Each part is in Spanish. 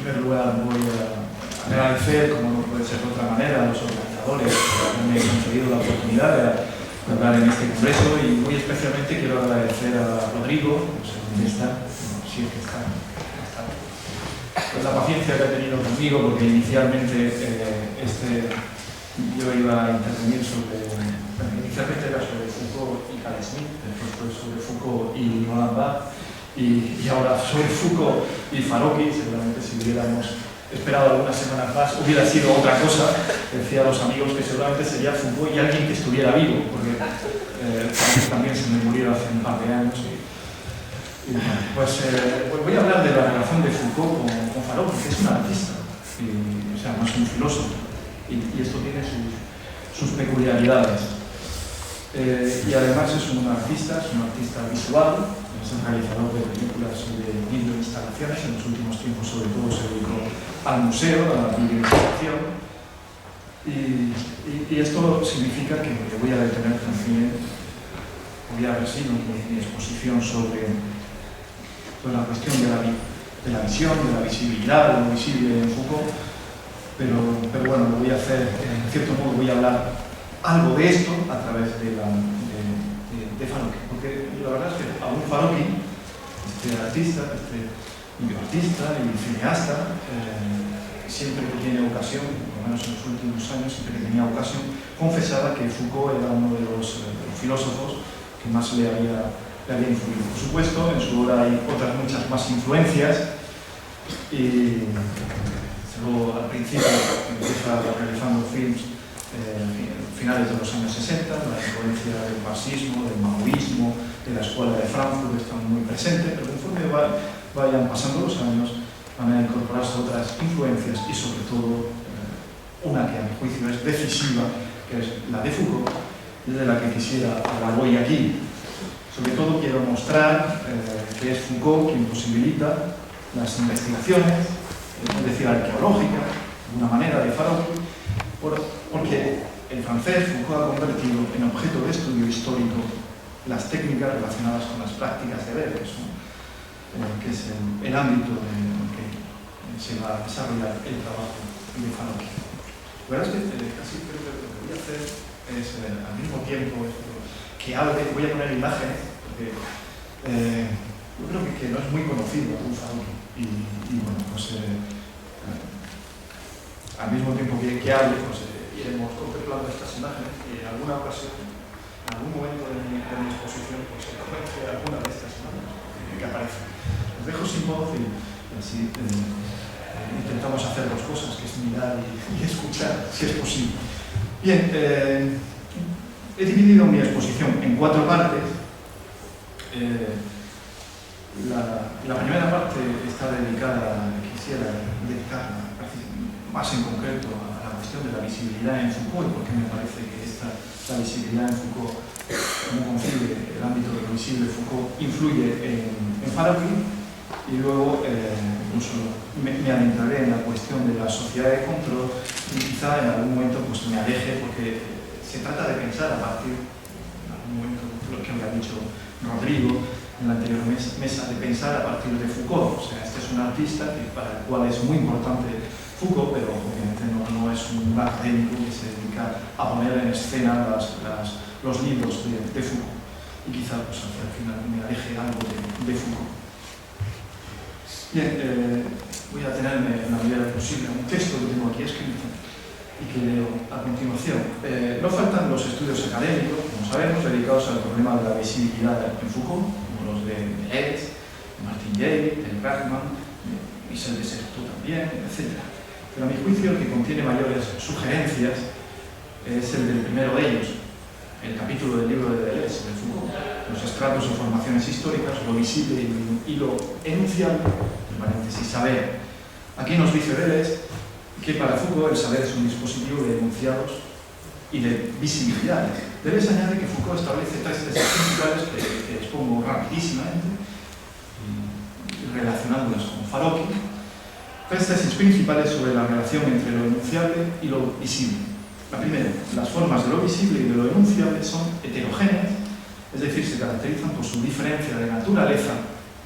primer lugar voy a agradecer, como no puede ser de otra manera, a los organizadores por haberme concedido la oportunidad de hablar en este congreso, y muy especialmente quiero agradecer a Rodrigo, no sé dónde está, si es que está, pues la paciencia que ha tenido conmigo, porque inicialmente yo iba a intervenir inicialmente era sobre Foucault y Carl Schmitt, después fue sobre Foucault y Roland Barthes, y ahora sobre Foucault y Farocki. Seguramente si hubiéramos esperado algunas semanas más hubiera sido otra cosa. Decía a los amigos que seguramente sería Foucault y alguien que estuviera vivo, porque también se me murió hace un par de años. Pues voy a hablar de la relación de Foucault con Farocki, que es un artista, o sea, no es un filósofo, y esto tiene sus peculiaridades. Y además es un artista visual, es un realizador de películas y de videoinstalaciones. En los últimos tiempos, sobre todo, se dedicó al museo, a la videoinstalación. Y esto significa que me voy a detener también, voy a ver si mi exposición sobre la cuestión de la visión, de la visibilidad, de lo visible en Foucault, pero bueno, lo voy a hacer, en cierto modo voy a hablar algo de esto a través de Farocki, porque la verdad es que aún Farocki, este artista, este videoartista y cineasta, siempre que tiene ocasión, por lo menos en los últimos años, siempre que tenía ocasión, confesaba que Foucault era uno de los filósofos que más le había influido. Por supuesto, en su obra hay otras muchas más influencias, y luego al principio empieza realizando films finales de los años 60, la influencia del marxismo, del maoísmo, de la escuela de Frankfurt están muy presentes, pero conforme vayan pasando los años van a incorporarse otras influencias, y sobre todo una que a mi juicio es decisiva, que es la de Foucault, y de la que quisiera hablar hoy aquí. Sobre todo quiero mostrar que es Foucault quien posibilita las investigaciones, es decir, arqueológicas, de una manera, de Farocki, porque el francés Foucault ha convertido en objeto de estudio histórico las técnicas relacionadas con las prácticas de ver, que es el ámbito en que se va a desarrollar el trabajo de Farocki. La verdad es que casi creo que lo que voy a hacer es, al mismo tiempo que hable, voy a poner imágenes, porque yo creo que no es muy conocido aún Farocki, y bueno, pues al mismo tiempo que hable, pues iremos contemplando estas imágenes, y en alguna ocasión, en algún momento de mi exposición, pues se conoce alguna de estas imágenes que aparecen. Los dejo sin voz y así intentamos hacer dos cosas, que es mirar y escuchar, si es posible. Bien, he dividido mi exposición en 4 partes. La primera parte está dedicada, quisiera dedicarla más en concreto a la cuestión de la visibilidad en Foucault, porque me parece que la visibilidad en Foucault, como concibe el ámbito de lo visible, Foucault influye en Farocki. Y luego incluso me adentraré en la cuestión de la sociedad de control, y quizá en algún momento pues me aleje, porque se trata de pensar a partir, en algún momento, lo que había dicho Rodrigo en la anterior mesa, de pensar a partir de Foucault. O sea, este es un artista para el cual es muy importante Foucault, pero obviamente no es un académico que se dedica a poner en escena los libros de Foucault. Y quizá pues hacia el final me aleje algo de Foucault. Bien, voy a tenerme en la medida posible un texto que tengo aquí escrito y que leo a continuación. No faltan los estudios académicos, como sabemos, dedicados al problema de la visibilidad en Foucault, como los de Deleuze, de Martin Gay, de Bragman, de Michel de Certeau también, etc. Pero a mi juicio el que contiene mayores sugerencias es el del primero de ellos, el capítulo del libro de Deleuze, de Foucault, los estratos o formaciones históricas, lo visible y lo enunciable, en paréntesis, saber. Aquí nos dice Deleuze que para Foucault el saber es un dispositivo de enunciados y de visibilidades. Deleuze añade que Foucault establece 3 tesis principales que expongo rapidísimamente, relacionándolas con Farocki. 3 tesis principales sobre la relación entre lo enunciable y lo visible. La primera, las formas de lo visible y de lo enunciable son heterogéneas, es decir, se caracterizan por su diferencia de naturaleza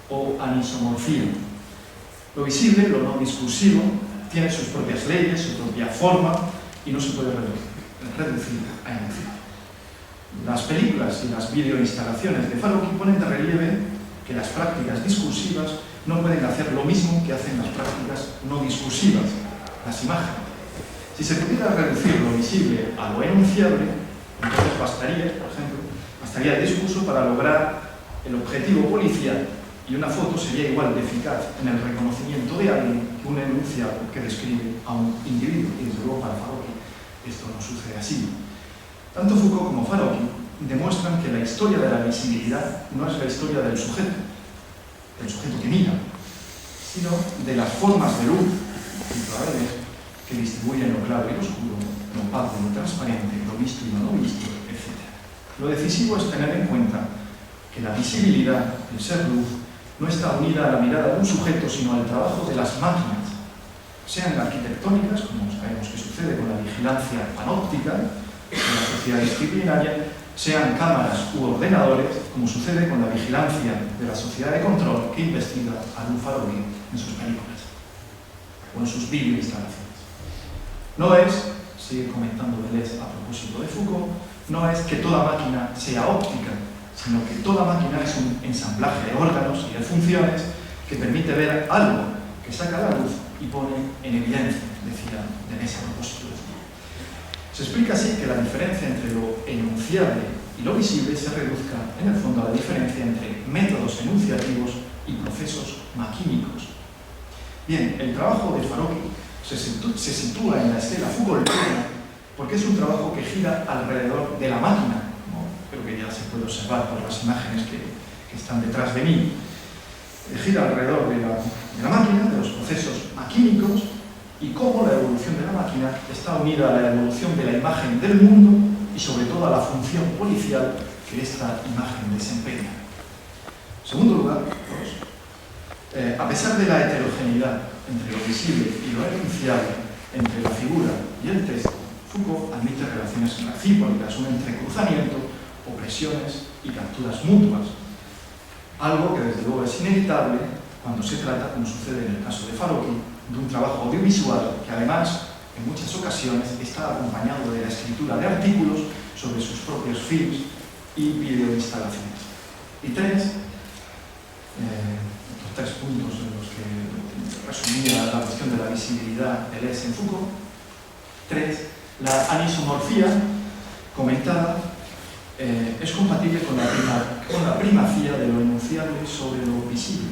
o anisomorfía. Lo visible, lo no discursivo, tiene sus propias leyes, su propia forma y no se puede reducir a emoción. Las películas y las videoinstalaciones de Farokhi ponen de relieve que las prácticas discursivas no pueden hacer lo mismo que hacen las prácticas no discursivas, las imágenes. Si se pudiera reducir lo visible a lo enunciable, entonces bastaría, por ejemplo, bastaría el discurso para lograr el objetivo policial y una foto sería igual de eficaz en el reconocimiento de alguien que un enunciado que describe a un individuo. Y desde luego para Farokhi esto no sucede así. Tanto Foucault como Farokhi demuestran que la historia de la visibilidad no es la historia del sujeto que mira, sino de las formas de luz culturales que distribuyen lo claro y lo oscuro, lo opaco y lo transparente, lo visto y lo no visto, etc. Lo decisivo es tener en cuenta que la visibilidad, el ser luz, no está unida a la mirada de un sujeto, sino al trabajo de las máquinas, sean arquitectónicas, como sabemos que sucede con la vigilancia panóptica de la sociedad disciplinaria, sean cámaras u ordenadores, como sucede con la vigilancia de la sociedad de control que investiga a Lou Farokhi en sus películas o en sus videoinstalaciones. No es, sigue comentando Deleuze a propósito de Foucault, no es que toda máquina sea óptica, sino que toda máquina es un ensamblaje de órganos y de funciones que permite ver algo que saca la luz y pone en evidencia, decía Deleuze a propósito de Foucault. Se explica así que la diferencia entre lo enunciable y lo visible se reduzca, en el fondo, a la diferencia entre métodos enunciativos y procesos maquínicos. Bien, el trabajo de Farokhi se sitúa en la estela Foucaultiana porque es un trabajo que gira alrededor de la máquina, como creo que ya se puede observar por las imágenes que están detrás de mí. Gira alrededor de la máquina, de los procesos maquínicos, y cómo la evolución de la máquina está unida a la evolución de la imagen del mundo y sobre todo a la función policial que esta imagen desempeña. En segundo lugar, a pesar de la heterogeneidad entre lo visible y lo enunciable, entre la figura y el texto, Foucault admite relaciones recíprocas, un entrecruzamiento, opresiones y capturas mutuas, algo que desde luego es inevitable cuando se trata, como sucede en el caso de Farokhi, de un trabajo audiovisual que además en muchas ocasiones está acompañado de la escritura de artículos sobre sus propios films y videoinstalaciones. Y tres puntos en los que resumía la cuestión de la visibilidad de Deleuze en Foucault. La anisomorfía comentada es compatible con la primacía de lo enunciable sobre lo visible.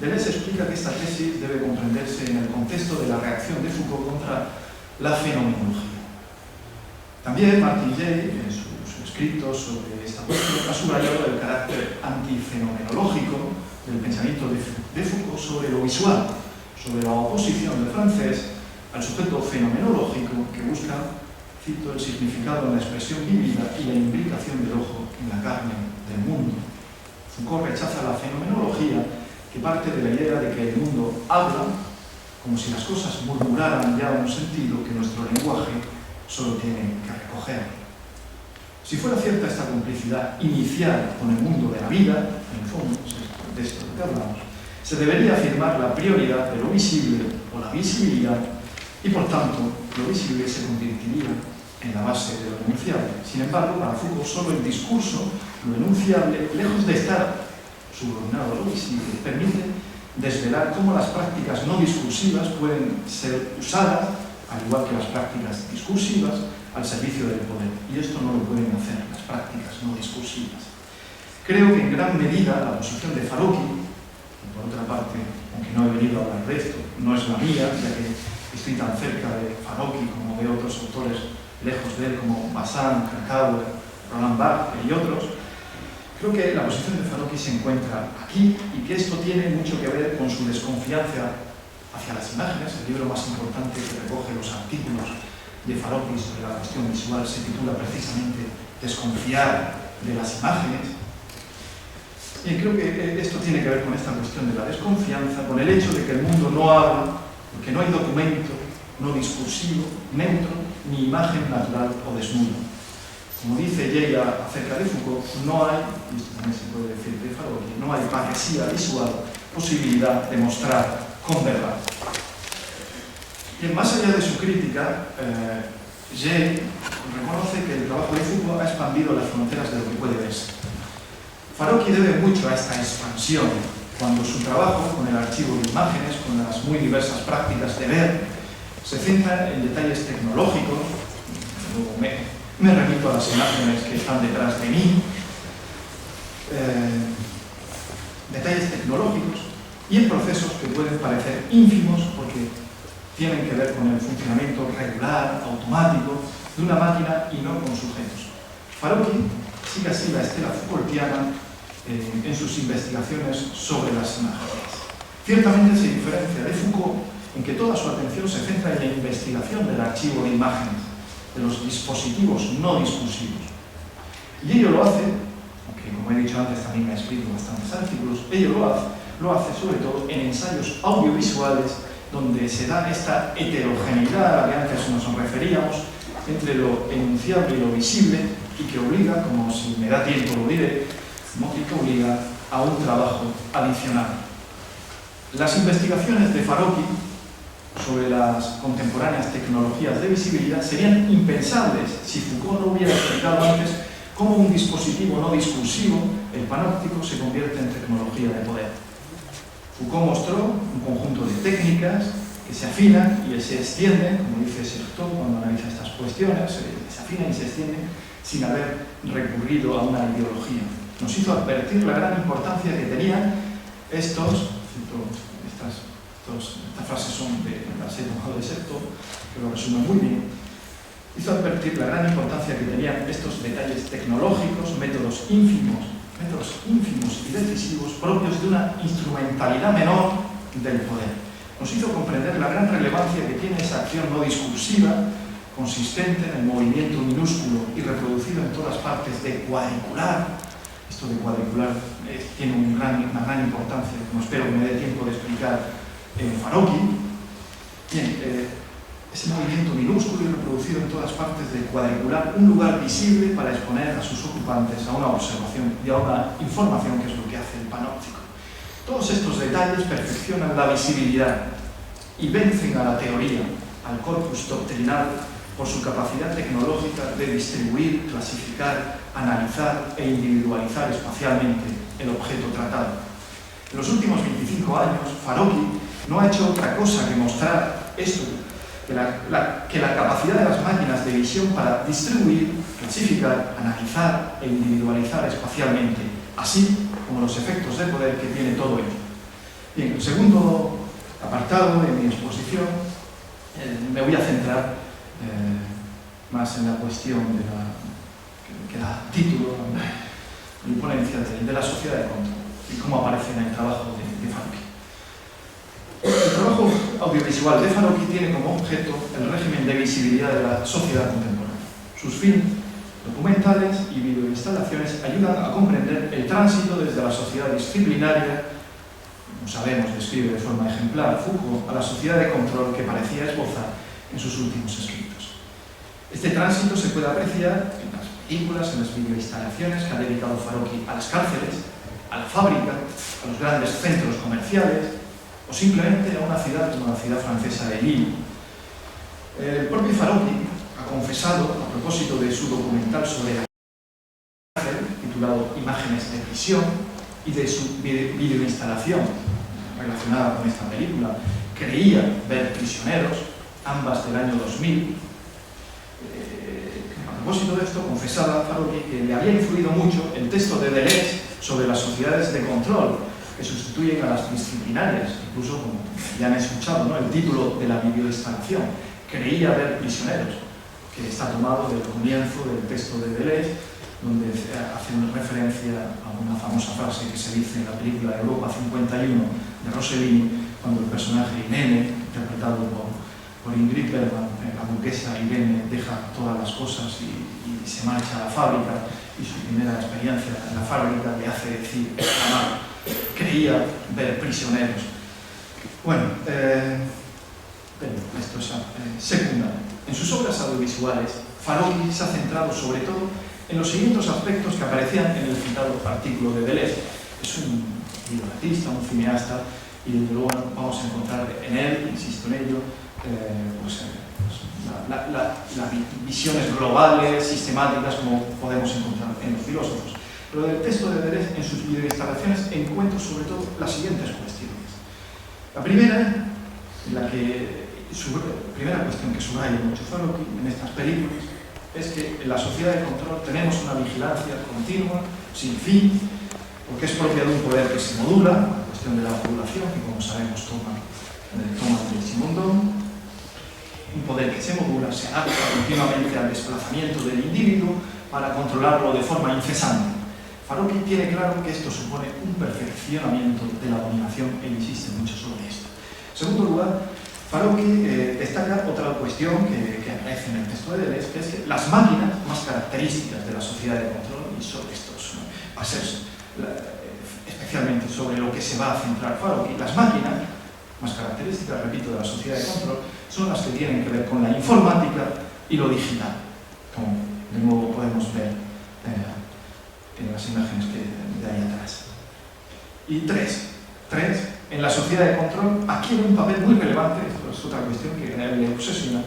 Deleuze explica que esta tesis debe comprenderse en el contexto de la reacción de Foucault contra la fenomenología. También Martin Jay, en su escrito sobre esta cuestión, ha subrayado el carácter antifenomenológico del pensamiento de Foucault sobre lo visual, sobre la oposición del francés al sujeto fenomenológico que busca, cito, el significado en la expresión vívida y la imbricación del ojo en la carne del mundo. Foucault rechaza la fenomenología que parte de la idea de que el mundo habla como si las cosas murmuraran ya un sentido que nuestro lenguaje solo tiene que recoger. Si fuera cierta esta complicidad inicial con el mundo de la vida, en el fondo, de esto de que hablamos, se debería afirmar la prioridad de lo visible o la visibilidad y, por tanto, lo visible se convertiría en la base de lo enunciable. Sin embargo, para Foucault, solo el discurso, lo enunciable, lejos de estar subordinado a lo visible, permite desvelar cómo las prácticas no discursivas pueden ser usadas, al igual que las prácticas discursivas, al servicio del poder. Y esto no lo pueden hacer las prácticas no discursivas. Creo que en gran medida la posición de Farokhi, y por otra parte, aunque no he venido a hablar de esto, no es la mía, ya que estoy tan cerca de Farokhi como de otros autores lejos de él, como Bazin, Krakauer, Roland Barthes y otros. Creo que la posición de Farokhi se encuentra aquí y que esto tiene mucho que ver con su desconfianza hacia las imágenes. El libro más importante que recoge los artículos de Farokhi sobre la cuestión visual se titula precisamente Desconfiar de las imágenes. Y creo que esto tiene que ver con esta cuestión de la desconfianza, con el hecho de que el mundo no habla, porque no hay documento no discursivo, neutro, ni imagen natural o desnudo. Como dice Jay acerca de Foucault, no hay, y esto también se puede decir de Farokhi, no hay paresía visual, posibilidad de mostrar con verdad. Bien, más allá de su crítica, Jay reconoce que el trabajo de Foucault ha expandido las fronteras de lo que puede verse. Farocchi debe mucho a esta expansión, cuando su trabajo con el archivo de imágenes, con las muy diversas prácticas de ver, se centra en detalles tecnológicos. Luego me remito a las imágenes que están detrás de mí, detalles tecnológicos y en procesos que pueden parecer ínfimos porque tienen que ver con el funcionamiento regular, automático, de una máquina y no con sujetos. Farocchi sigue así la estela Foucaultiana en sus investigaciones sobre las imágenes. Ciertamente se diferencia de Foucault en que toda su atención se centra en la investigación del archivo de imágenes, de los dispositivos no discursivos. Y ello lo hace, aunque como he dicho antes también ha escrito bastantes artículos, ello lo hace sobre todo en ensayos audiovisuales donde se da esta heterogeneidad a la que antes nos referíamos entre lo enunciable y lo visible y que obliga, como si me da tiempo lo diré, que obliga a un trabajo adicional. Las investigaciones de Farocchi sobre las contemporáneas tecnologías de visibilidad serían impensables si Foucault no hubiera explicado antes cómo un dispositivo no discursivo, el panóptico, se convierte en tecnología de poder. Foucault mostró un conjunto de técnicas que se afinan y se extienden, como dice Sertó cuando analiza estas cuestiones, se afinan y se extienden sin haber recurrido a una ideología. Nos hizo advertir la gran importancia que tenían estas frases son las he tomado de Sertó, que lo resumen muy bien. Hizo advertir la gran importancia que tenían estos detalles tecnológicos, métodos ínfimos y decisivos propios de una instrumentalidad menor del poder. Nos hizo comprender la gran relevancia que tiene esa acción no discursiva, consistente en el movimiento minúsculo y reproducido en todas partes de cuadricular. Esto de cuadricular tiene una gran importancia, como espero que me dé tiempo de explicar en Farocchi. Bien, ese movimiento minúsculo y reproducido en todas partes de cuadricular, un lugar visible para exponer a sus ocupantes a una observación y a una información, que es lo que hace el panóptico. Todos estos detalles perfeccionan la visibilidad y vencen a la teoría, al corpus doctrinal, por su capacidad tecnológica de distribuir, clasificar, analizar e individualizar espacialmente el objeto tratado. En los últimos 25 años, Farocchi no ha hecho otra cosa que mostrar esto, que la capacidad de las máquinas de visión para distribuir, clasificar, analizar e individualizar espacialmente, así como los efectos de poder que tiene todo ello. Bien, el segundo apartado de mi exposición me voy a centrar más en la cuestión que da título a mi ponencia de la sociedad de control y cómo aparece en el trabajo de Farocchi. El trabajo audiovisual de Farocchi tiene como objeto el régimen de visibilidad de la sociedad contemporánea. Sus films documentales y videoinstalaciones ayudan a comprender el tránsito desde la sociedad disciplinaria, como sabemos describe de forma ejemplar Foucault, a la sociedad de control que parecía esbozar en sus últimos escritos. Este tránsito se puede apreciar en las películas, en las videoinstalaciones que ha dedicado Farocchi a las cárceles, a la fábrica, a los grandes centros comerciales o simplemente a una ciudad como la ciudad francesa de Lille. El propio Farocchi ha confesado, a propósito de su documental sobre la cárcel, titulado Imágenes de prisión, y de su videoinstalación relacionada con esta película, creía ver prisioneros, ambas del año 2000. A propósito de esto, confesaba Farocchi que le había influido mucho el texto de Deleuze sobre las sociedades de control que sustituyen a las disciplinarias, incluso como ya han escuchado, ¿no?, el título de la videoinstalación, creía ver prisioneros, que está tomado del comienzo del texto de Deleuze, donde hace una referencia a una famosa frase que se dice en la película Europa 51 de Rossellini, cuando el personaje Irene, interpretado por Ingrid Bergman, la burguesa Irene, deja todas las cosas y se marcha a la fábrica, y su primera experiencia en la fábrica le hace decir, exclamar, creía ver prisioneros. Bueno, esto es secundario. En sus obras audiovisuales, Farocchi se ha centrado sobre todo en los siguientes aspectos que aparecían en el citado artículo de Deleuze. Es un libretista, un cineasta y desde luego vamos a encontrar en él, insisto en ello, las visiones globales, sistemáticas, como podemos encontrar en los filósofos. Pero del texto de Deleuze, en sus videoinstalaciones, encuentro sobre todo las siguientes cuestiones. La primera, primera cuestión que subraya mucho Fallot en estas películas, es que en la sociedad de control tenemos una vigilancia continua, sin fin, porque es propia de un poder que se modula, la cuestión de la modulación, que como sabemos toma el Simondon, un poder que se modula, se adapta continuamente al desplazamiento del individuo para controlarlo de forma incesante. Fallot tiene claro que esto supone un perfeccionamiento de la dominación e insiste mucho sobre esto. En segundo lugar, Fallot destaca otra cuestión que aparece en el texto de Deleuze, que es que las máquinas más características de la sociedad de control, y sobre estos pasos, especialmente sobre lo que se va a centrar Fallot, las máquinas más características, repito, de la sociedad de control, son las que tienen que ver con la informática y lo digital, como de nuevo podemos ver en las imágenes de ahí atrás. Y tres, en la sociedad de control adquiere un papel muy relevante, esto es otra cuestión que a él le obsesiona,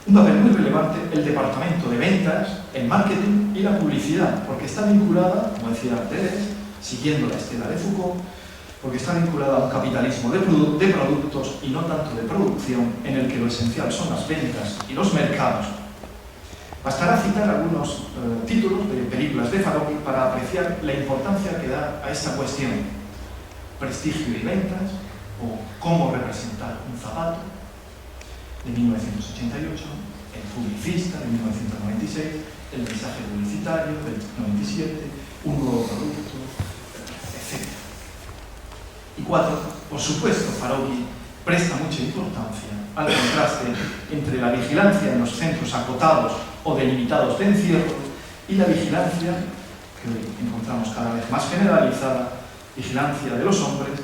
un papel muy relevante el departamento de ventas, el marketing y la publicidad, porque está vinculada, como decía Deleuze, siguiendo la estela de Foucault, porque está vinculada a un capitalismo de productos y no tanto de producción, en el que lo esencial son las ventas y los mercados. Bastará citar algunos títulos de películas de Fallot para apreciar la importancia que da a esta cuestión: Prestigio y ventas, o Cómo representar un zapato, de 1988, El publicista, de 1996, El mensaje publicitario, del 97, Un nuevo producto, etc. Y cuatro, por supuesto, Fallot presta mucha importancia al contraste entre la vigilancia en los centros acotados o delimitados de encierro y la vigilancia, que hoy encontramos cada vez más generalizada, vigilancia de los hombres,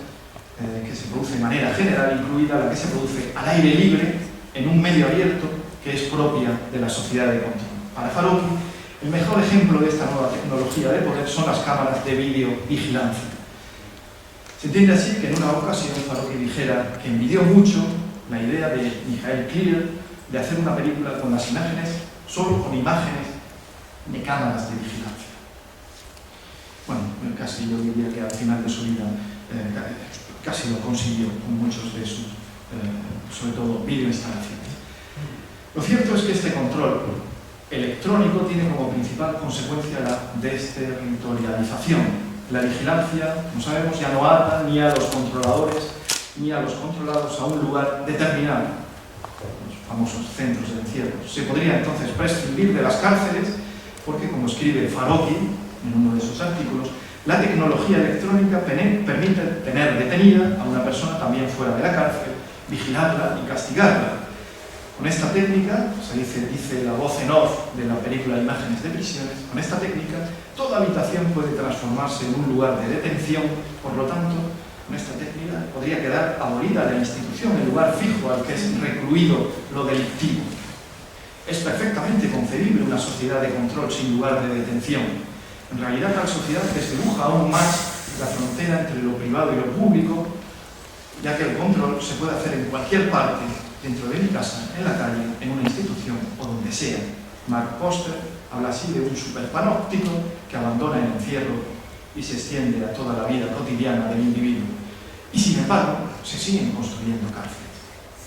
que se produce de manera general, incluida la que se produce al aire libre, en un medio abierto, que es propia de la sociedad de control. Para Fallot, el mejor ejemplo de esta nueva tecnología de poder son las cámaras de videovigilancia. Se entiende así que en una ocasión Fallot dijera que envidió mucho la idea de Michael Clear de hacer una película con las imágenes, solo con imágenes de cámaras de vigilancia. Bueno, casi yo diría que al final de su vida casi lo consiguió con muchos de sus, sobre todo, videoinstalaciones. Lo cierto es que este control electrónico tiene como principal consecuencia la desterritorialización. La vigilancia, como sabemos, ya no ata ni a los controladores ni a los controlados a un lugar determinado, los famosos centros de encierro. Se podría entonces prescindir de las cárceles porque, como escribe Fallot en uno de sus artículos, la tecnología electrónica permite tener detenida a una persona también fuera de la cárcel, vigilarla y castigarla. Con esta técnica, se dice la voz en off de la película Imágenes de prisiones, con esta técnica toda habitación puede transformarse en un lugar de detención, por lo tanto, con esta técnica podría quedar abolida la institución, el lugar fijo al que es recluido lo delictivo. Es perfectamente concebible una sociedad de control sin lugar de detención. En realidad, tal sociedad desdibuja aún más la frontera entre lo privado y lo público, ya que el control se puede hacer en cualquier parte, dentro de mi casa, en la calle, en una institución o donde sea. Mark Poster habla así de un superpanóptico que abandona el encierro y se extiende a toda la vida cotidiana del individuo. Y sin embargo, se siguen construyendo cárceles.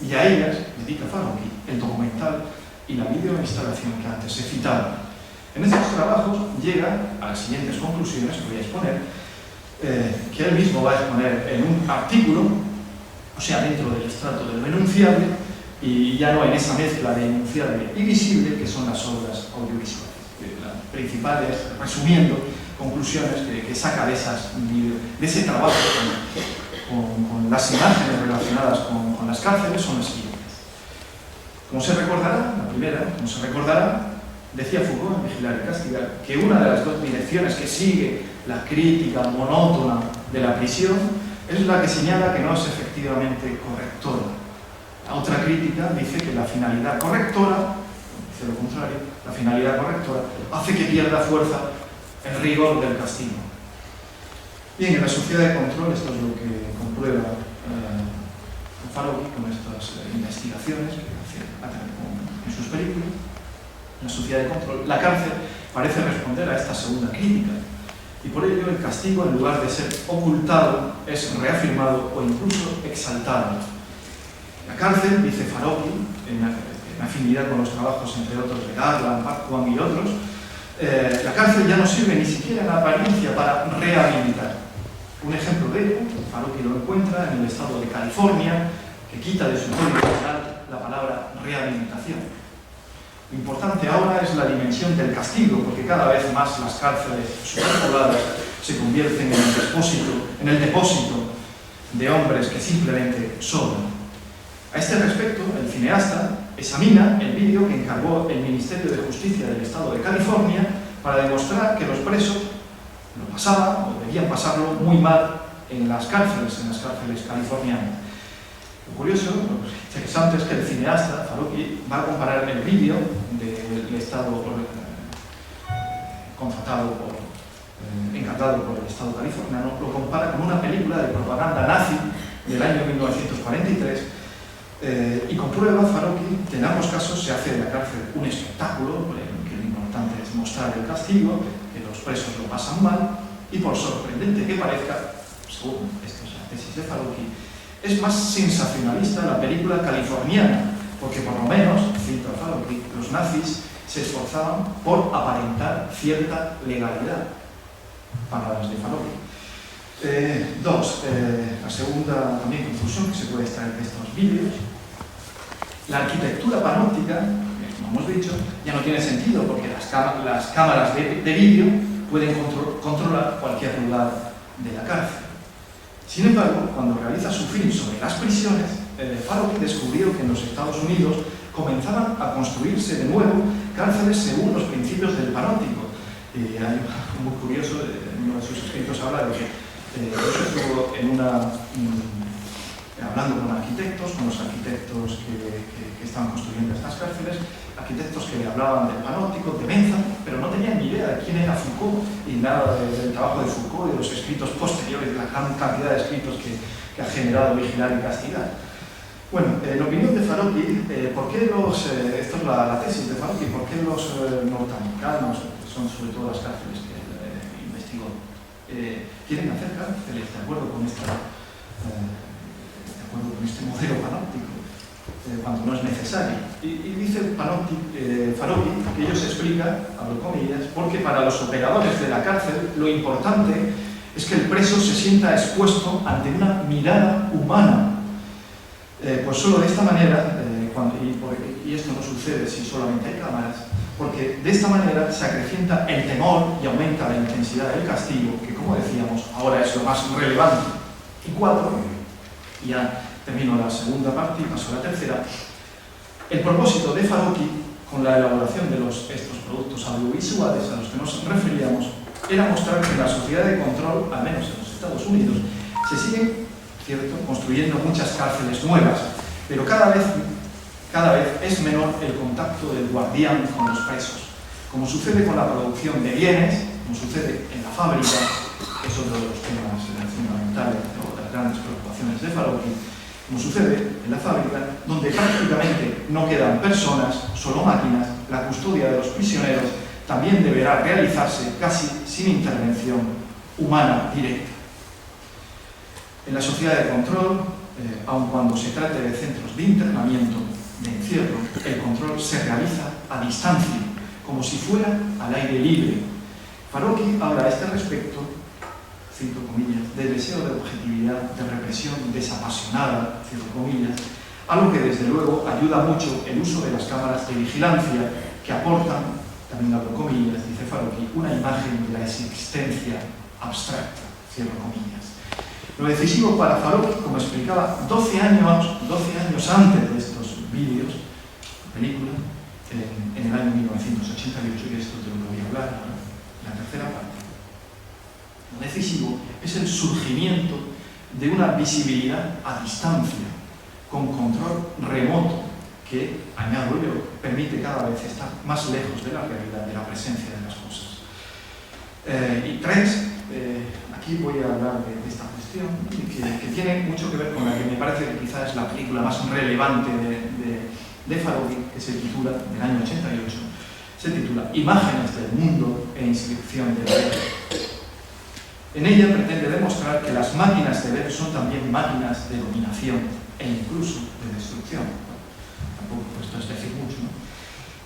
Y a ellas dedica Fallot el documental y la videoinstalación que antes he citado. En estos trabajos llega a las siguientes conclusiones que voy a exponer, que él mismo va a exponer en un artículo, o sea, dentro del estrato de lo enunciable, y ya no en esa mezcla de enunciable y visible que son las obras audiovisuales. La principal es, resumiendo, conclusiones que saca de ese trabajo con las imágenes relacionadas con las cárceles son las siguientes. Como se recordará, la primera, como se recordará, decía Foucault en Vigilar y Castigar, que una de las dos direcciones que sigue la crítica monótona de la prisión es la que señala que no es efectivamente correctora. La otra crítica dice que la finalidad correctora, dice lo contrario, la finalidad correctora hace que pierda fuerza el rigor del castigo. Bien, en la sociedad de control esto es lo que comprueba Faroghi con estas investigaciones que hace en sus películas, La sociedad de control. La cárcel parece responder a esta segunda crítica y por ello el castigo, en lugar de ser ocultado, es reafirmado o incluso exaltado. La cárcel, dice Faroghi, en afinidad con los trabajos entre otros de Garland, Bhagwan y otros, la cárcel ya no sirve ni siquiera en apariencia para rehabilitar. Un ejemplo de ello, Faroghi lo encuentra en el estado de California, que quita de su código penal la palabra rehabilitación. Lo importante ahora es la dimensión del castigo, porque cada vez más las cárceles superpobladas se convierten en el depósito de hombres que simplemente sobran. A este respecto, el cineasta examina el vídeo que encargó el Ministerio de Justicia del Estado de California para demostrar que los presos lo pasaban, o debían pasarlo, muy mal en las cárceles californianas. Lo curioso, lo interesante es que el cineasta, Faroghi, va a comparar el vídeo del Estado encantado por el Estado californiano, lo compara con una película de propaganda nazi del año 1943 y comprueba Faroghi que en ambos casos se hace de la cárcel un espectáculo, que lo importante es mostrar el castigo, que los presos lo pasan mal, y por sorprendente que parezca, según esta es la tesis de Faroghi, es más sensacionalista la película californiana, porque por lo menos, cito a Faroghi, los nazis se esforzaban por aparentar cierta legalidad. Palabras de Faroghi. La segunda también conclusión que se puede extraer de estos vídeos: la arquitectura panóptica, como hemos dicho, ya no tiene sentido porque las cámaras de vídeo pueden controlar cualquier lugar de la cárcel. Sin embargo, cuando realiza su film sobre las prisiones, Faroghi descubrió que en los Estados Unidos comenzaban a construirse de nuevo cárceles según los principios del panóptico. Hay algo muy curioso, en uno de sus escritos habla de que estuvo hablando con arquitectos, con los arquitectos que estaban construyendo estas cárceles, arquitectos que le hablaban del panóptico, de Bentham, pero no tenían ni idea de quién era Foucault y nada del trabajo de Foucault y de los escritos posteriores, de la gran cantidad de escritos que ha generado Vigilar y Castigar. Bueno, en opinión de Faroghi, ¿por qué esto es la tesis de Faroghi, por qué los norteamericanos, que son sobre todo las cárceles que él investigó, quieren hacer cárceles de acuerdo con este modelo panóptico, cuando no es necesario? Y dice Faroghi que ello se explica, abro comillas, porque para los operadores de la cárcel lo importante es que el preso se sienta expuesto ante una mirada humana. Pues solo de esta manera, y esto no sucede si solamente hay cámaras, porque de esta manera se acrecienta el temor y aumenta la intensidad del castigo, que, como decíamos, ahora es lo más relevante. Y ya termino la segunda parte y paso a la tercera. El propósito de Faroghi con la elaboración de estos productos audiovisuales a los que nos referíamos era mostrar que en la sociedad de control, al menos en los Estados Unidos, se siguen construyendo muchas cárceles nuevas, pero cada vez es menor el contacto del guardián con los presos. Como sucede con la producción de bienes, como sucede en la fábrica, que es otro de los temas fundamentales o de las grandes preocupaciones de Faroghi, como sucede en la fábrica, donde prácticamente no quedan personas, solo máquinas, la custodia de los prisioneros también deberá realizarse casi sin intervención humana directa. En la sociedad de control, aun cuando se trate de centros de internamiento, de encierro, el control se realiza a distancia, como si fuera al aire libre. Faroghi habla a este respecto, cito comillas, del deseo de objetividad, de represión desapasionada, cierro comillas, algo que desde luego ayuda mucho el uso de las cámaras de vigilancia que aportan, también abro comillas, dice Faroghi, una imagen de la existencia abstracta, cierro comillas. Lo decisivo para Faroghi, como explicaba 12 años antes de estos vídeos, película, en el año 1988, y esto te lo voy a hablar ahora, la tercera parte. Lo decisivo es el surgimiento de una visibilidad a distancia, con control remoto, que, añado yo, permite cada vez estar más lejos de la realidad, de la presencia de las cosas. Aquí voy a hablar de esta cuestión cuestión que tiene mucho que ver con la que me parece que quizás es la película más relevante de Farabi, que se titula, del año 88, se titula Imágenes del mundo e inscripción de la vida. En ella pretende demostrar que las máquinas de ver son también máquinas de dominación e incluso de destrucción. Tampoco esto es decir mucho, ¿no?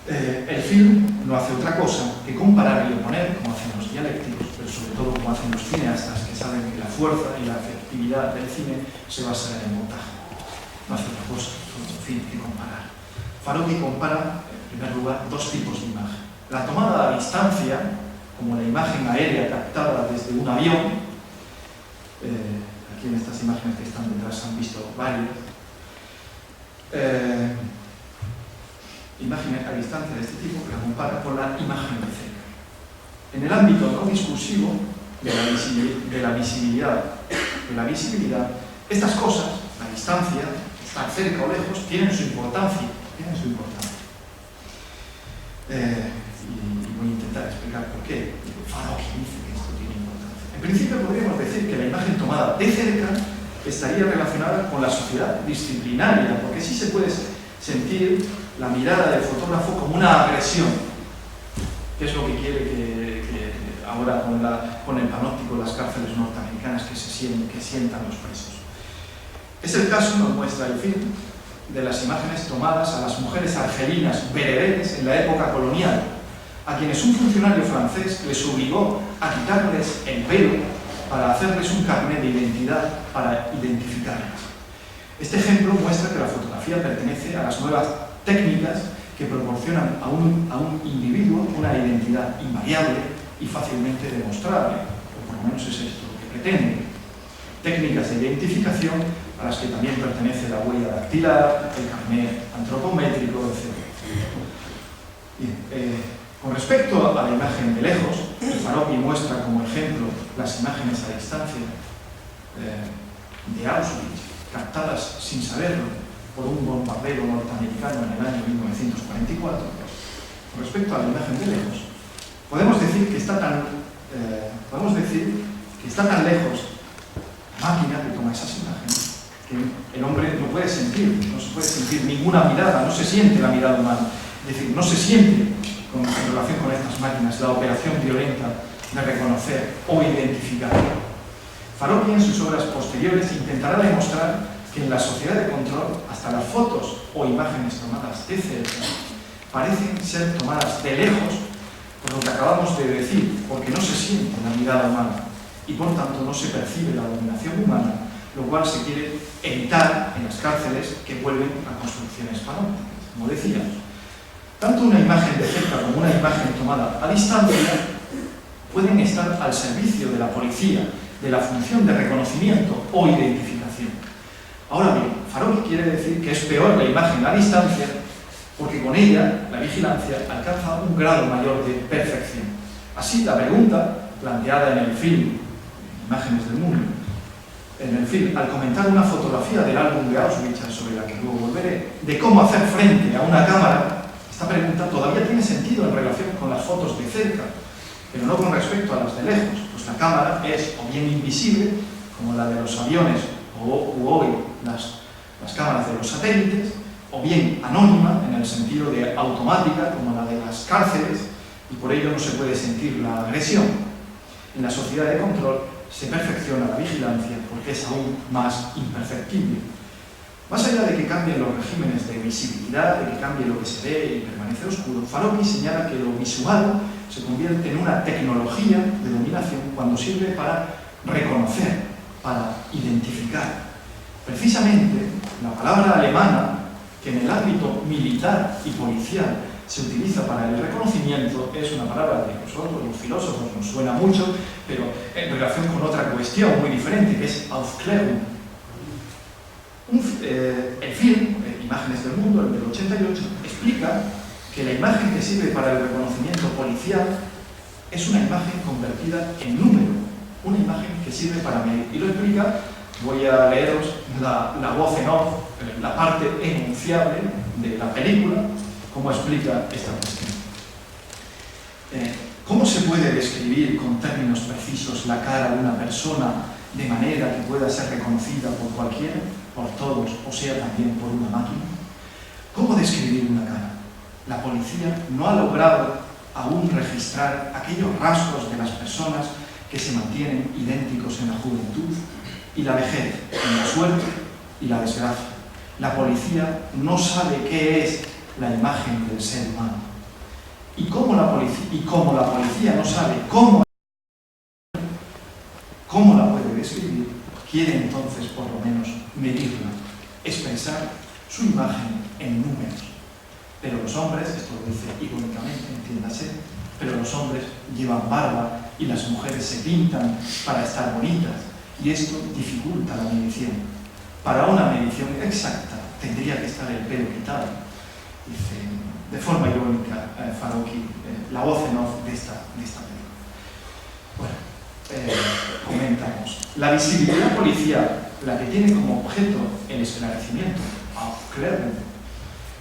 El film no hace otra cosa que comparar y oponer, como hacen los dialécticos, pero sobre todo como hacen los cineastas, que saben que la fuerza y la efectividad del cine se basa en el montaje. No hace otra cosa, en fin, que comparar. Farabi compara, en primer lugar, dos tipos de imagen. La tomada a distancia, como la imagen aérea captada desde un avión. Aquí en estas imágenes que están detrás se han visto varias. Imágenes a distancia de este tipo que la compara con la imagen de cerca. En el ámbito no discursivo de la visibilidad, estas cosas, la distancia, estar cerca o lejos, tienen su importancia. Y voy a intentar explicar por qué. Farabi dice que esto tiene importancia. En principio podríamos decir que la imagen tomada de cerca estaría relacionada con la sociedad disciplinaria, porque sí se puede sentir la mirada del fotógrafo como una agresión, que es lo que quiere que ahora con el panóptico las cárceles norteamericanas que sientan los presos. Es el caso, nos muestra el film, de las imágenes tomadas a las mujeres argelinas bereberes en la época colonial, a quienes un funcionario francés les obligó a quitarles el velo para hacerles un carnet de identidad para identificarlas. Este ejemplo muestra que la fotografía pertenece a las nuevas técnicas que proporcionan a un individuo una identidad invariable y fácilmente demostrable, o por lo menos es esto lo que pretende. Técnicas de identificación a las que también pertenece la huella dactilar, el carnet antropométrico, etc. Bien, con respecto a la imagen de lejos, Farabi muestra como ejemplo las imágenes a distancia de Auschwitz, captadas sin saberlo por un bombardero norteamericano en el año 1944. Con respecto a la imagen de lejos, podemos decir que está tan lejos la máquina que toma esas imágenes que el hombre no se puede sentir ninguna mirada, no se siente la mirada humana. Es decir, no se siente en relación con estas máquinas la operación violenta de reconocer o identificar. Farabi en sus obras posteriores intentará demostrar que en la sociedad de control hasta las fotos o imágenes tomadas de cerca parecen ser tomadas de lejos por lo que acabamos de decir, porque no se siente la mirada humana y por tanto no se percibe la dominación humana, lo cual se quiere evitar en las cárceles que vuelven a construcciones panópticas. Como decíamos, tanto una imagen de cerca como una imagen tomada a distancia pueden estar al servicio de la policía, de la función de reconocimiento o identificación. Ahora bien, Farabi quiere decir que es peor la imagen a distancia porque con ella la vigilancia alcanza un grado mayor de perfección. Así, la pregunta planteada en el film Imágenes del mundo, en el film, al comentar una fotografía del álbum de Auschwitz, sobre la que luego volveré, de cómo hacer frente a una cámara, esta pregunta todavía tiene sentido en relación con las fotos de cerca, pero no con respecto a las de lejos, pues la cámara es o bien invisible, como la de los aviones u hoy las cámaras de los satélites, o bien anónima, en el sentido de automática, como la de las cárceles, y por ello no se puede sentir la agresión. En la sociedad de control se perfecciona la vigilancia porque es aún más imperceptible. Más allá de que cambien los regímenes de visibilidad, de que cambie lo que se ve y permanece oscuro, Farabi señala que lo visual se convierte en una tecnología de dominación cuando sirve para reconocer, para identificar. Precisamente, la palabra alemana, que en el ámbito militar y policial se utiliza para el reconocimiento, es una palabra que a nosotros, los filósofos, nos suena mucho, pero en relación con otra cuestión muy diferente, que es Aufklärung. El film, Imágenes del mundo, el del 88, explica que la imagen que sirve para el reconocimiento policial es una imagen convertida en número, una imagen que sirve para medir. Y lo explica, voy a leeros la voz en off, la parte enunciable de la película, cómo explica esta cuestión. ¿Cómo se puede describir con términos precisos la cara de una persona de manera que pueda ser reconocida por cualquiera, por todos, o sea también por una máquina? ¿Cómo describir una cara? La policía no ha logrado aún registrar aquellos rasgos de las personas que se mantienen idénticos en la juventud y la vejez, en la suerte y la desgracia. La policía no sabe qué es la imagen del ser humano. Y como la policía no sabe cómo la puede describir, quiere entonces por lo menos medirla, expresar su imagen en números. Pero los hombres, esto lo dice irónicamente, entiéndase, pero los hombres llevan barba y las mujeres se pintan para estar bonitas, y esto dificulta la medición. Para una medición exacta tendría que estar el pelo quitado. Dice, de forma irónica, Farocki, la voz en off de esta película. Bueno, comentamos. La visibilidad policial, la que tiene como objeto el esclarecimiento, Aufklärung,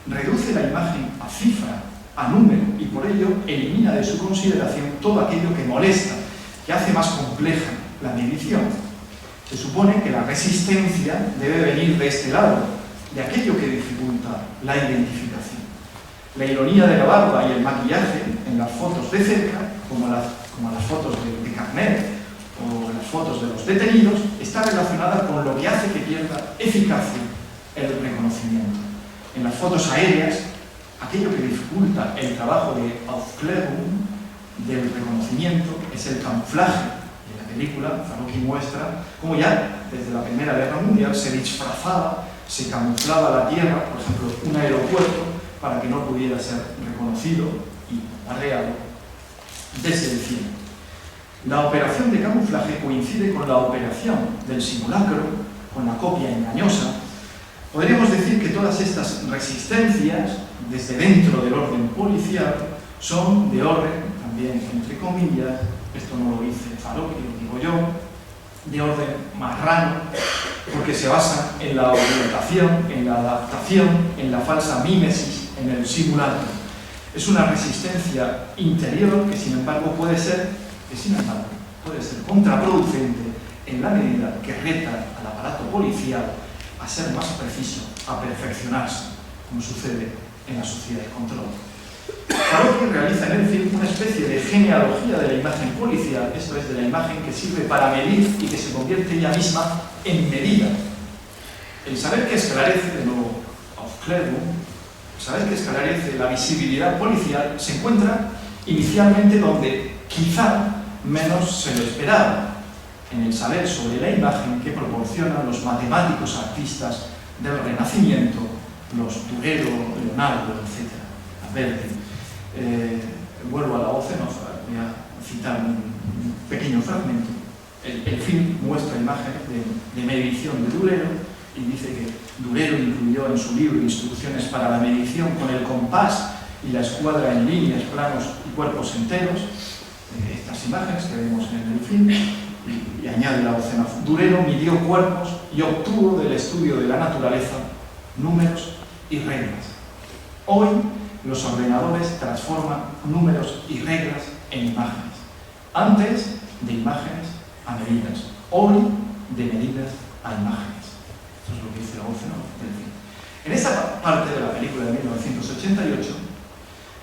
reduce la imagen a cifra, a número, y por ello elimina de su consideración todo aquello que molesta, que hace más compleja la medición. Se supone que la resistencia debe venir de este lado, de aquello que dificulta la identificación. La ironía de la barba y el maquillaje en las fotos de cerca, como las fotos de carnet o las fotos de los detenidos, está relacionada con lo que hace que pierda eficacia el reconocimiento. En las fotos aéreas, aquello que dificulta el trabajo de Aufklärung, del reconocimiento, es el camuflaje. En la película, Farocki muestra cómo ya desde la Primera Guerra Mundial se disfrazaba, se camuflaba la tierra, por ejemplo, un aeropuerto, para que no pudiera ser reconocido y arreado desde el cielo. La operación de camuflaje coincide con la operación del simulacro, con la copia engañosa. Podríamos decir que todas estas resistencias, desde dentro del orden policial, son de orden, también entre comillas, esto no lo dice Farocki, lo digo yo, de orden marrano, porque se basa en la orientación, en la adaptación, en la falsa mímesis, en el simulacro. Es una resistencia interior que, sin embargo, puede ser contraproducente en la medida que reta al aparato policial a ser más preciso, a perfeccionarse, como sucede en la sociedad de control. Farocki realiza en el film una especie de genealogía de la imagen policial, esto es, de la imagen que sirve para medir y que se convierte ella misma en medida. El saber que esclarece, de nuevo, Aufklärung, el saber que esclarece la visibilidad policial, se encuentra inicialmente donde quizá menos se lo esperaba, en el saber sobre la imagen que proporcionan los matemáticos artistas del Renacimiento, los Durero, Leonardo, etc. Verdi. Vuelvo a la voz en off, voy a citar un pequeño fragmento. El film muestra imágenes de medición de Durero y dice que Durero incluyó en su libro instrucciones para la medición con el compás y la escuadra en líneas, planos y cuerpos enteros. Estas imágenes que vemos en el film, y añade la voz en off. Durero midió cuerpos y obtuvo del estudio de la naturaleza números y reglas. Hoy los ordenadores transforman números y reglas en imágenes. Antes, de imágenes a medidas. Hoy, de medidas a imágenes. Eso es lo que dice la voz en off del film. En esta parte de la película de 1988,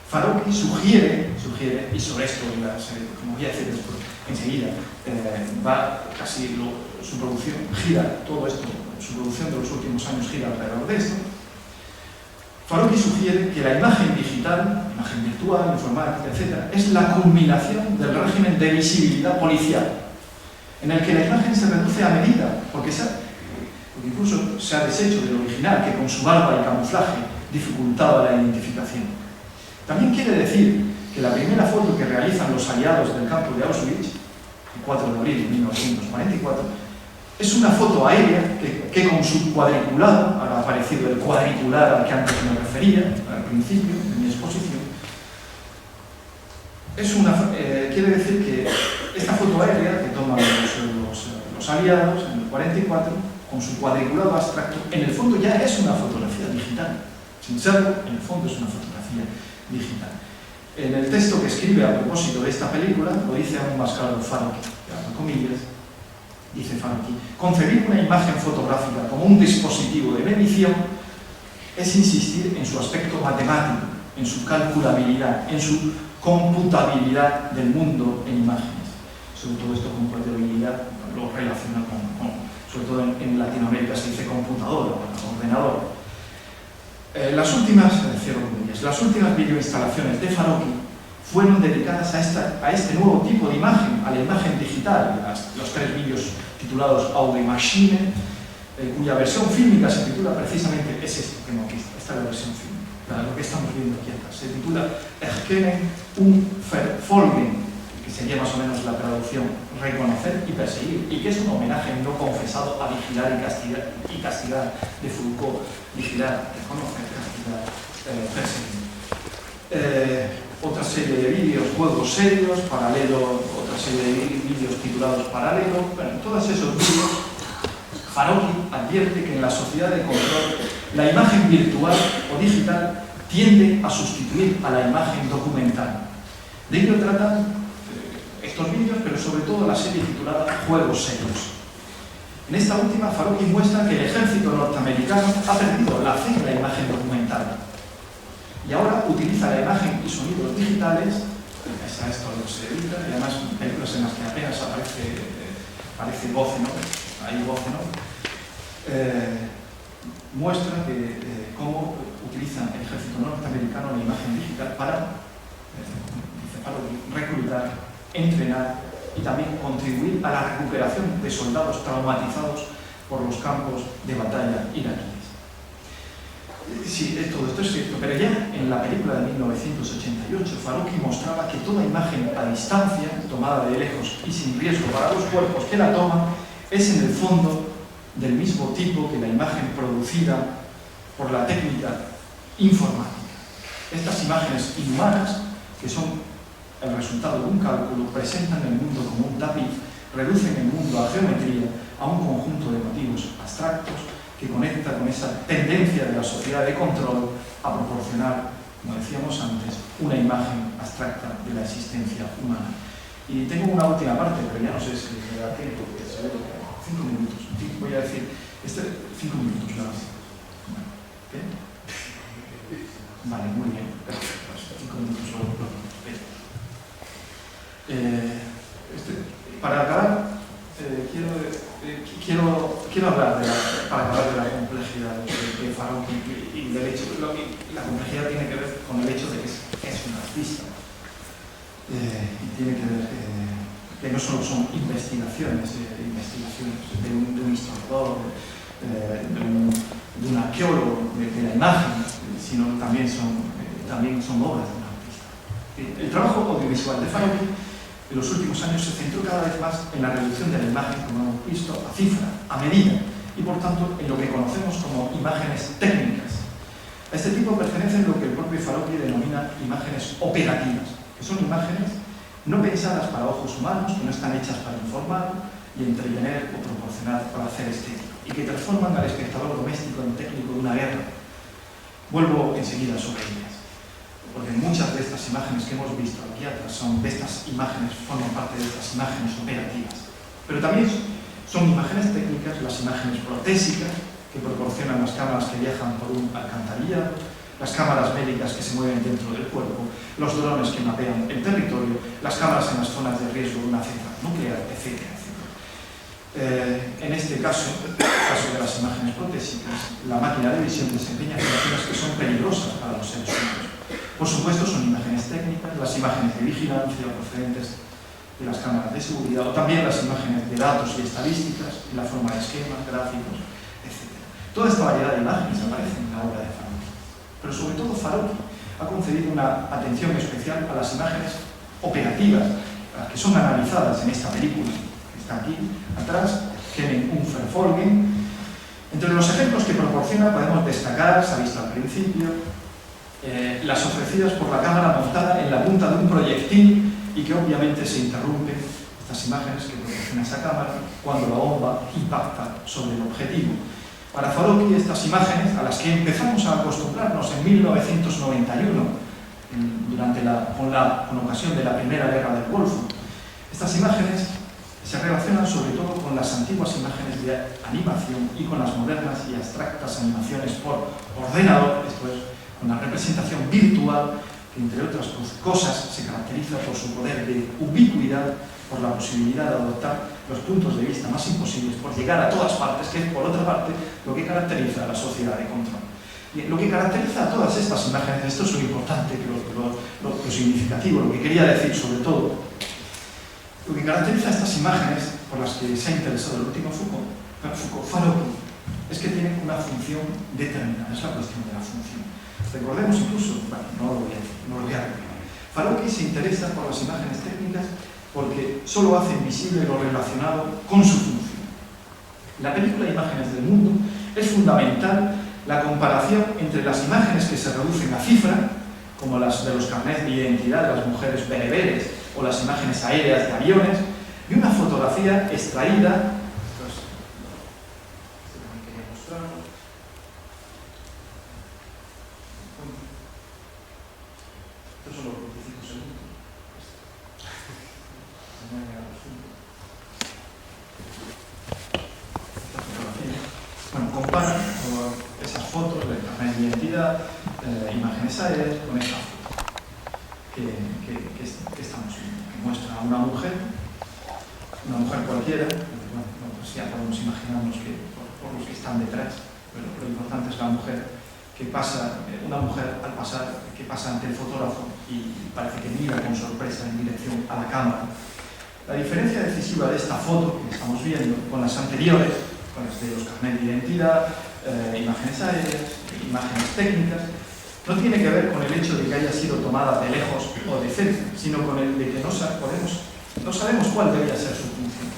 Farocki sugiere, y sobre esto, como voy a decir después, enseguida, su producción gira, todo esto, su producción de los últimos años gira alrededor de esto. Farocki sugiere que la imagen digital, imagen virtual, informática, etc., es la culminación del régimen de visibilidad policial, en el que la imagen se reduce a medida, porque incluso se ha deshecho del original, que con su barba y camuflaje dificultaba la identificación. También quiere decir que la primera foto que realizan los aliados del campo de Auschwitz, el 4 de abril de 1944, es una foto aérea que con su cuadriculado, ahora ha aparecido el cuadricular al que antes me refería, al principio de mi exposición, quiere decir que esta foto aérea que toman los aliados en el 44, con su cuadriculado abstracto, en el fondo ya es una fotografía digital. Sin serlo, en el fondo es una fotografía digital. En el texto que escribe a propósito de esta película, lo dice aún más claro Farocki, abro comillas, dice Faruqi. Concebir una imagen fotográfica como un dispositivo de medición es insistir en su aspecto matemático, en su calculabilidad, en su computabilidad del mundo en imágenes. Sobre todo esto, computabilidad, lo relaciona sobre todo en Latinoamérica se dice computadora, ordenador. Las últimas videoinstalaciones de Faruqi fueron dedicadas a este nuevo tipo de imagen, a la imagen digital, los 3 vídeos titulados Audiomachine, cuya versión fílmica se titula precisamente, es esto que hemos visto, esta es la versión fílmica, lo que estamos viendo aquí atrás, se titula Erkennen und Verfolgen, que sería más o menos la traducción, reconocer y perseguir, y que es un homenaje no confesado a vigilar y castigar de Foucault, vigilar, reconocer, castigar, perseguir. Otra serie de vídeos, juegos serios, paralelo, otra serie de vídeos titulados Paralelo, bueno, todos esos vídeos, Faruqi advierte que en la sociedad de control la imagen virtual o digital tiende a sustituir a la imagen documental. De ello tratan estos vídeos, pero sobre todo la serie titulada Juegos serios. En esta última, Faruqi muestra que el ejército norteamericano ha perdido la fe en la imagen documental y ahora utiliza la imagen y sonidos digitales, es a esto lo que se dedica, y además películas en las que apenas aparece voz, ¿no? Hay voz, ¿no? Muestra cómo utiliza el ejército norteamericano la imagen digital para, dice Faruqi, reclutar, entrenar y también contribuir a la recuperación de soldados traumatizados por los campos de batalla iraquíes. Sí, todo esto es cierto, pero ya en la película de 1988, Faruqi mostraba que toda imagen a distancia, tomada de lejos y sin riesgo para los cuerpos que la toman, es en el fondo del mismo tipo que la imagen producida por la técnica informática. Estas imágenes inhumanas, que son el resultado de un cálculo, presentan el mundo como un tapiz, reducen el mundo a geometría, a un conjunto de motivos abstractos que conecta con esa tendencia de la sociedad de control a proporcionar, como decíamos antes, una imagen abstracta de la existencia humana. Y tengo una última parte, pero ya no sé si me da tiempo, porque seguro que 5 minutos. Voy a decir, 5 minutos nada más. ¿Qué? Vale, muy bien, perfecto. 5 minutos solo. Para acabar, quiero hablar para acabar de la complejidad de Faruqi y del hecho, la complejidad tiene que ver con el hecho de que es un artista y tiene que ver que no solo son investigaciones de un historiador, de un arqueólogo de la imagen, sino también son obras de un artista. El trabajo audiovisual de Faruqui en los últimos años se centró cada vez más en la reducción de la imagen, como hemos visto, a cifra, a medida, y por tanto en lo que conocemos como imágenes técnicas. A este tipo pertenecen lo que el propio Faruqui denomina imágenes operativas, que son imágenes no pensadas para ojos humanos, que no están hechas para informar y entretener o proporcionar placer estético, y que transforman al espectador doméstico en técnico de una guerra. Vuelvo enseguida sobre ellas, porque muchas de estas imágenes que hemos visto aquí atrás forman parte de estas imágenes operativas. Pero también son imágenes técnicas, las imágenes protésicas, que proporcionan las cámaras que viajan por un alcantarillado, las cámaras médicas que se mueven dentro del cuerpo, los drones que mapean el territorio, las cámaras en las zonas de riesgo de una central nuclear, etc. En este caso, el caso de las imágenes protésicas, la máquina de visión desempeña funciones que son peligrosas para los seres humanos. Por supuesto, son imágenes técnicas, las imágenes de vigilancia procedentes de las cámaras de seguridad, o también las imágenes de datos y estadísticas, en la forma de esquemas, gráficos, etc. Toda esta variedad de imágenes aparece en la obra de Faruqui. Pero sobre todo Faruqui ha concedido una atención especial a las imágenes operativas, las que son analizadas en esta película, que está aquí atrás, Erkennen und Verfolgen. Entre los ejemplos que proporciona podemos destacar, se ha visto al principio, las ofrecidas por la cámara montada en la punta de un proyectil y que obviamente se interrumpen, estas imágenes que proporciona esa cámara, cuando la bomba impacta sobre el objetivo. Para Faruqui, estas imágenes, a las que empezamos a acostumbrarnos en 1991, con ocasión de la Primera Guerra del Golfo, estas imágenes se relacionan sobre todo con las antiguas imágenes de animación y con las modernas y abstractas animaciones por ordenador, esto es, con la representación virtual, que entre otras cosas se caracteriza por su poder de ubicuidad, por la posibilidad de adoptar los puntos de vista más imposibles, por llegar a todas partes, que es por otra parte lo que caracteriza a la sociedad de control. Y lo que caracteriza a todas estas imágenes, esto es lo importante, lo significativo, lo que quería decir sobre todo, lo que caracteriza a estas imágenes por las que se ha interesado el último Foucault, Farocchi, es que tienen una función determinada, es la cuestión de la función. Recordemos incluso, bueno, no lo voy a repetir. Farocchi se interesa por las imágenes técnicas porque solo hacen visible lo relacionado con su función. La película Imágenes del Mundo es fundamental la comparación entre las imágenes que se reducen a cifra, como las de los carnets de identidad de las mujeres bereberes o las imágenes aéreas de aviones, y una fotografía extraída. Estos son los 25 segundos. Esta fotografía. Bueno, compara esas fotos de carnet de identidad, imágenes aéreas, con esta foto que estamos viendo, que muestra a una mujer cualquiera. Bueno, pues ya podemos imaginarnos que por los que están detrás, pero lo importante es la mujer que pasa, una mujer al pasar, que pasa ante el fotógrafo y parece que mira con sorpresa en dirección a la cámara. La diferencia decisiva de esta foto que estamos viendo con las anteriores, con las de los carnets de identidad, imágenes aéreas, imágenes técnicas, no tiene que ver con el hecho de que haya sido tomada de lejos o de cerca, sino con el de que no sabemos cuál debería ser su función.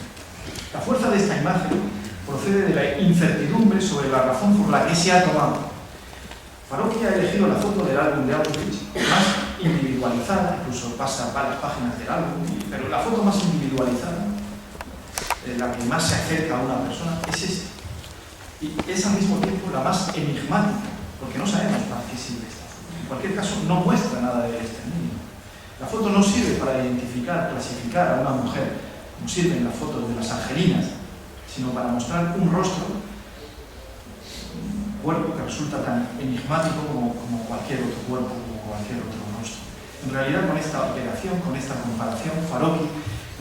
La fuerza de esta imagen procede de la incertidumbre sobre la razón por la que se ha tomado. Farocchi ha elegido la foto del álbum de Auschwitz más individualizada, incluso pasa varias páginas del álbum, pero la foto más individualizada, la que más se acerca a una persona, es esta. Y es al mismo tiempo la más enigmática, porque no sabemos para qué sirve esta foto. En cualquier caso, no muestra nada del exterminio. La foto no sirve para identificar, clasificar a una mujer, como sirven las fotos de las argelinas, sino para mostrar un rostro, un cuerpo que resulta tan enigmático como cualquier otro cuerpo, como cualquier otro rostro. En realidad, con esta operación, con esta comparación, Farocchi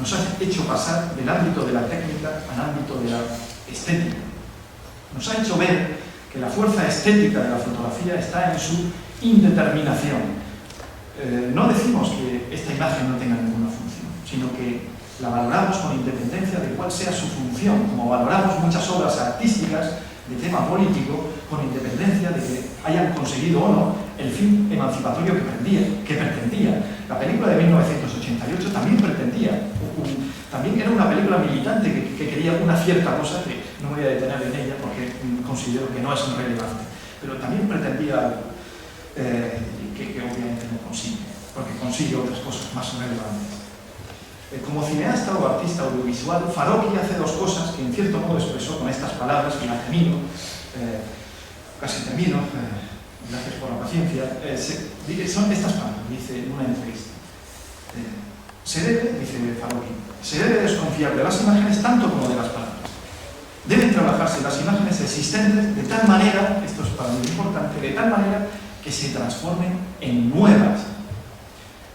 nos ha hecho pasar del ámbito de la técnica al ámbito de la estética. Nos ha hecho ver que la fuerza estética de la fotografía está en su indeterminación. No decimos que esta imagen no tenga ninguna función, sino que la valoramos con independencia de cuál sea su función, como valoramos muchas obras artísticas de tema político, con independencia de que hayan conseguido o no el fin emancipatorio que pretendía. La película de 1988 también pretendía, también era una película militante que quería una cierta cosa, que no me voy a detener en ella porque considero que no es relevante, pero también pretendía algo que obviamente no consigue, porque consigue otras cosas más relevantes. Como cineasta o artista audiovisual, Farocchi hace dos cosas que en cierto modo expresó con estas palabras, que la termino, casi termino, gracias por la paciencia. Son estas palabras, dice en una entrevista. Se debe, dice Farocchi, se debe desconfiar de las imágenes tanto como de las palabras. Deben trabajarse las imágenes existentes de tal manera, esto es para mí importante, de tal manera que se transformen en nuevas.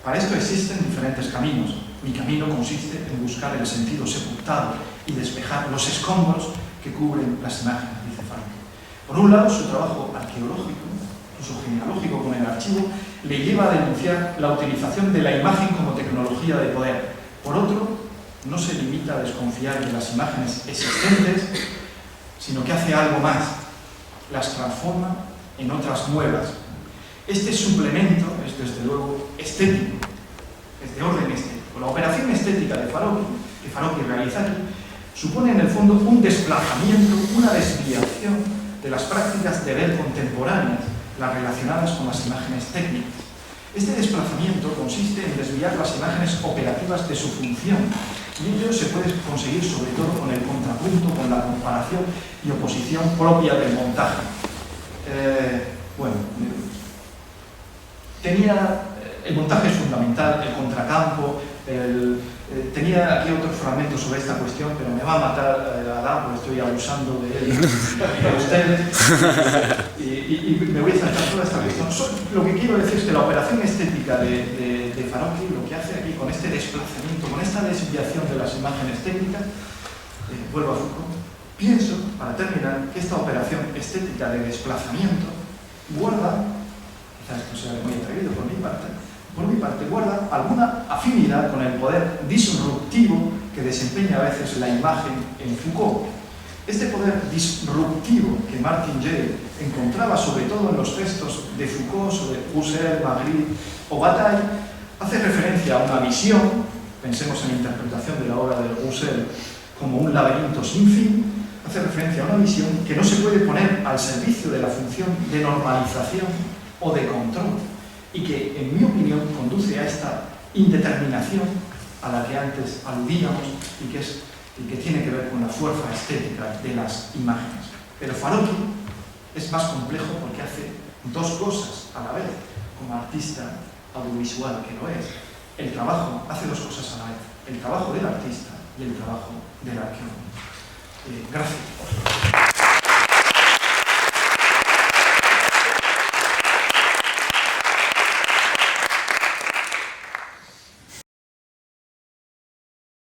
Para esto existen diferentes caminos. Mi camino consiste en buscar el sentido sepultado y despejar los escombros que cubren las imágenes, dice Farocchi. Por un lado, su trabajo arqueológico, incluso genealógico con el archivo, le lleva a denunciar la utilización de la imagen como tecnología de poder. Por otro, no se limita a desconfiar de las imágenes existentes, sino que hace algo más, las transforma en otras nuevas. Este suplemento es desde luego estético, es de orden estético. La operación estética de Farocchi, que Farocchi realiza aquí, supone en el fondo un desplazamiento, una desviación de las prácticas de ver contemporáneas, las relacionadas con las imágenes técnicas. Este desplazamiento consiste en desviar las imágenes operativas de su función, y ello se puede conseguir sobre todo con el contrapunto, con la comparación y oposición propia del montaje. El montaje es fundamental, el contracampo, Tenía aquí otro fragmento sobre esta cuestión, pero me va a matar Adán, porque estoy abusando de él y de ustedes. Y me voy a centrar toda esta cuestión. Lo que quiero decir es que la operación estética de Farocchi, lo que hace aquí con este desplazamiento, con esta desviación de las imágenes técnicas, vuelvo a Foucault, pienso, para terminar, que esta operación estética de desplazamiento guarda, quizás esto sea muy atrevido por mi parte, guarda alguna afinidad con el poder disruptivo que desempeña a veces la imagen en Foucault. Este poder disruptivo que Martin Gell encontraba sobre todo en los textos de Foucault sobre Husserl, Magritte o Bataille, hace referencia a una visión, pensemos en la interpretación de la obra de Husserl como un laberinto sin fin, hace referencia a una visión que no se puede poner al servicio de la función de normalización o de control, y que, en mi opinión, conduce a esta indeterminación a la que antes aludíamos y que tiene que ver con la fuerza estética de las imágenes. Pero Farocchi es más complejo porque hace dos cosas a la vez, como artista audiovisual que lo es. El trabajo hace dos cosas a la vez, el trabajo del artista y el trabajo del arqueólogo. Gracias.